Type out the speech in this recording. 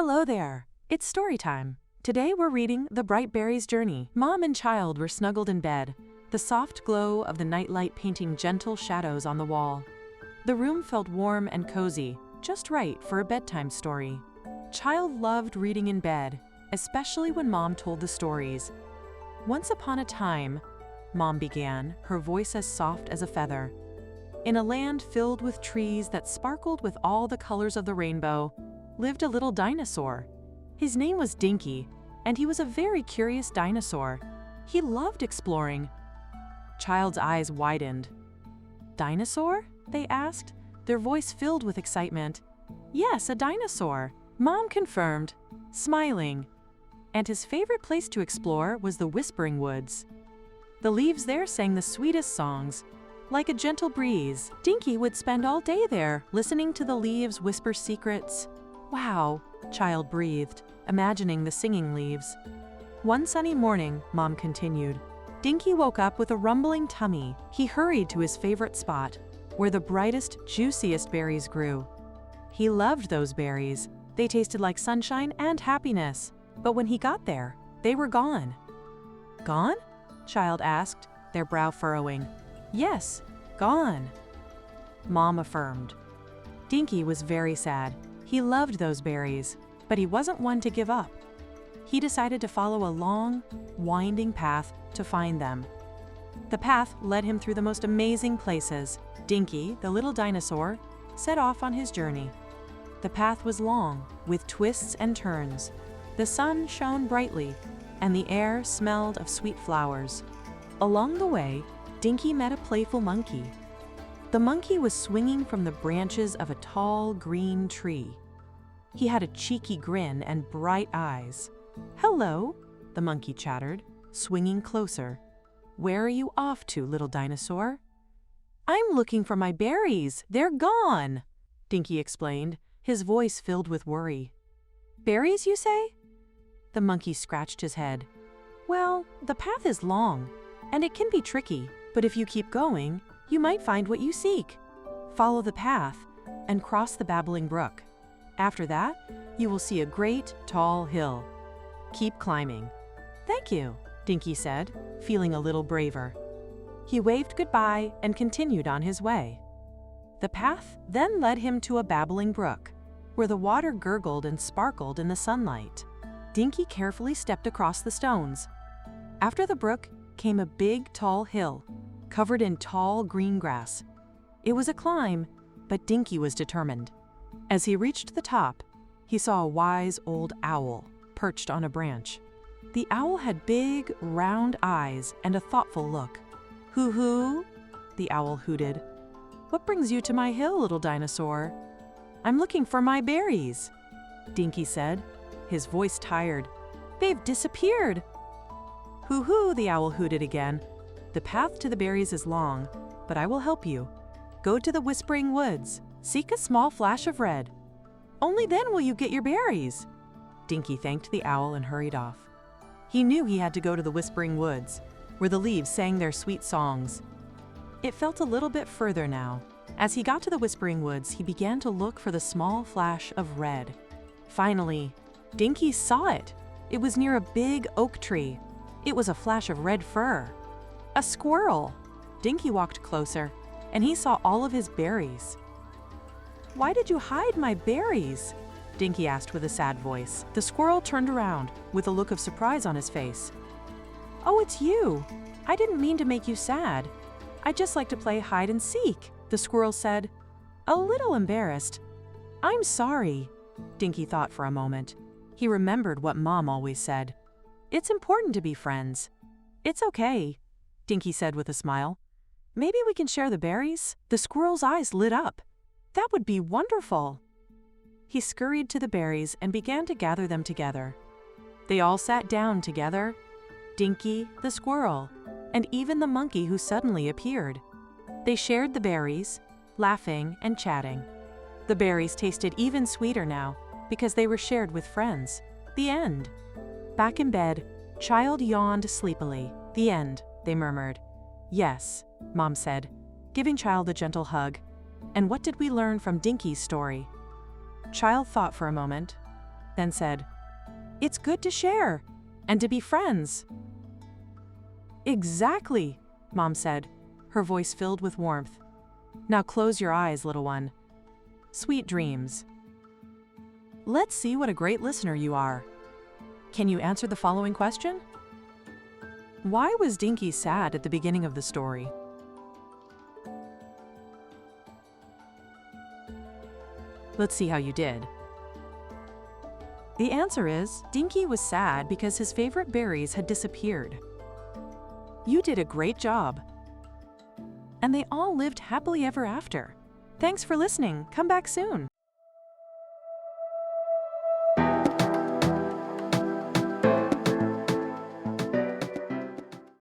Hello there! It's story time. Today we're reading The Bright Berry's Journey. Mom and child were snuggled in bed, the soft glow of the nightlight painting gentle shadows on the wall. The room felt warm and cozy, just right for a bedtime story. Child loved reading in bed, especially when Mom told the stories. Once upon a time, Mom began, her voice as soft as a feather. In a land filled with trees that sparkled with all the colors of the rainbow, lived a little dinosaur. His name was Dinky, and he was a very curious dinosaur. He loved exploring. Child's eyes widened. "Dinosaur?" they asked, their voice filled with excitement. "Yes, a dinosaur," Mom confirmed, smiling. And his favorite place to explore was the Whispering Woods. The leaves there sang the sweetest songs. Like a gentle breeze, Dinky would spend all day there, listening to the leaves whisper secrets. "Wow," Child breathed, imagining the singing leaves. One sunny morning, Mom continued, Dinky woke up with a rumbling tummy. He hurried to his favorite spot, where the brightest, juiciest berries grew. He loved those berries. They tasted like sunshine and happiness. But when he got there, they were gone. "Gone?" Child asked, their brow furrowing. "Yes, gone," Mom affirmed. Dinky was very sad. He loved those berries, but he wasn't one to give up. He decided to follow a long, winding path to find them. The path led him through the most amazing places. Dinky, the little dinosaur, set off on his journey. The path was long, with twists and turns. The sun shone brightly, and the air smelled of sweet flowers. Along the way, Dinky met a playful monkey. The monkey was swinging from the branches of a tall green tree. He had a cheeky grin and bright eyes. "Hello," the monkey chattered, swinging closer. "Where are you off to, little dinosaur?" "I'm looking for my berries. They're gone," Dinky explained, his voice filled with worry. "Berries, you say?" The monkey scratched his head. "Well, the path is long, and it can be tricky, but if you keep going, you might find what you seek. Follow the path and cross the babbling brook. After that, you will see a great, tall hill. Keep climbing." "Thank you," Dinky said, feeling a little braver. He waved goodbye and continued on his way. The path then led him to a babbling brook, where the water gurgled and sparkled in the sunlight. Dinky carefully stepped across the stones. After the brook came a big, tall hill, covered in tall green grass. It was a climb, but Dinky was determined. As he reached the top, he saw a wise old owl perched on a branch. The owl had big, round eyes and a thoughtful look. "Hoo-hoo," the owl hooted. "What brings you to my hill, little dinosaur?" "I'm looking for my berries," Dinky said, his voice tired. "They've disappeared." "Hoo-hoo," the owl hooted again. "The path to the berries is long, but I will help you. Go to the Whispering Woods. Seek a small flash of red. Only then will you get your berries." Dinky thanked the owl and hurried off. He knew he had to go to the Whispering Woods, where the leaves sang their sweet songs. It felt a little bit further now. As he got to the Whispering Woods, he began to look for the small flash of red. Finally, Dinky saw it. It was near a big oak tree. It was a flash of red fur. A squirrel! Dinky walked closer, and he saw all of his berries. "Why did you hide my berries?" Dinky asked with a sad voice. The squirrel turned around, with a look of surprise on his face. "Oh, it's you! I didn't mean to make you sad. I'd just like to play hide and seek," the squirrel said, a little embarrassed. "I'm sorry," Dinky thought for a moment. He remembered what Mom always said. "It's important to be friends." "It's okay," Dinky said with a smile. "Maybe we can share the berries?" The squirrel's eyes lit up. "That would be wonderful." He scurried to the berries and began to gather them together. They all sat down together, Dinky, the squirrel, and even the monkey who suddenly appeared. They shared the berries, laughing and chatting. The berries tasted even sweeter now because they were shared with friends. The end. Back in bed, Child yawned sleepily. "The end," they murmured. "Yes," Mom said, giving Child a gentle hug. "And what did we learn from Dinky's story?" Child thought for a moment. then said, "It's good to share and to be friends." "Exactly," Mom said, her voice filled with warmth. "Now close your eyes, little one. Sweet dreams." Let's see what a great listener you are. Can you answer the following question? Why was Dinky sad at the beginning of the story? Let's see how you did. The answer is, Dinky was sad because his favorite berries had disappeared. You did a great job. And they all lived happily ever after. Thanks for listening. Come back soon.